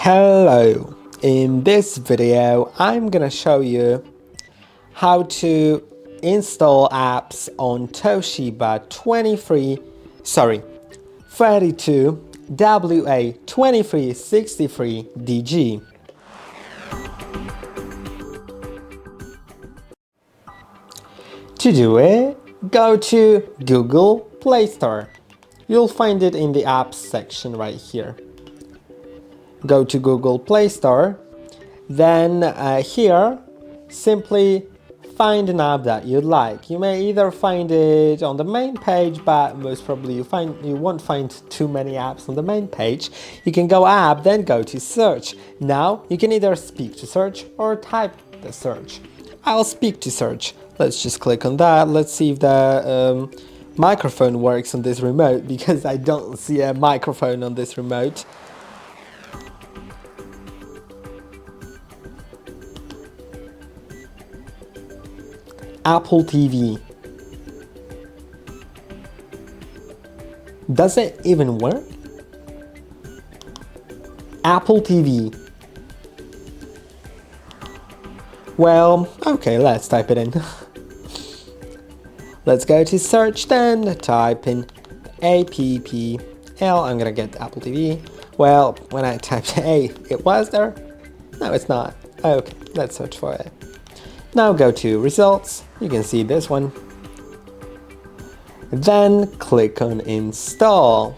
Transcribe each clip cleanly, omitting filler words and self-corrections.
Hello, in this video I'm gonna show you how to install apps on Toshiba 32WA2363DG. To do it, go to Google Play Store. You'll find it in the apps section right here. Go to Google Play Store, then here simply find an app that you like. You may either find it on the main page, but most probably you won't find too many apps on the main page. You can go app, then go to search. Now you can either speak to search or type the search. I'll speak to search. Let's just click on that. Let's see if the microphone works on this remote, because I don't see a microphone on this remote. Apple TV. Does it even work? Apple TV. Well, okay, let's type it in. Let's go to search, then type in APPL. I'm gonna get Apple TV. Well, when I typed A, it was there. No, it's not. Okay, let's search for it. Now go to results, you can see this one. Then click on install.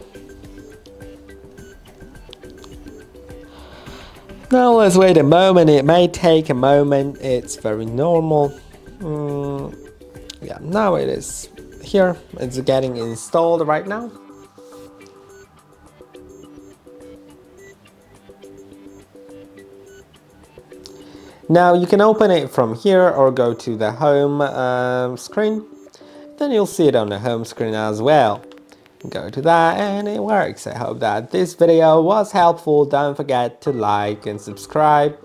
Now let's wait a moment, it may take a moment, it's very normal. Yeah, now it is here, it's getting installed right now. Now you can open it from here or go to the home screen. Then you'll see it on the home screen as well. Go to that and it works. I hope that this video was helpful. Don't forget to like and subscribe.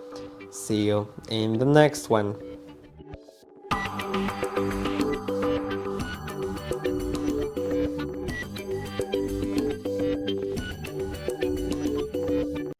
See you in the next one.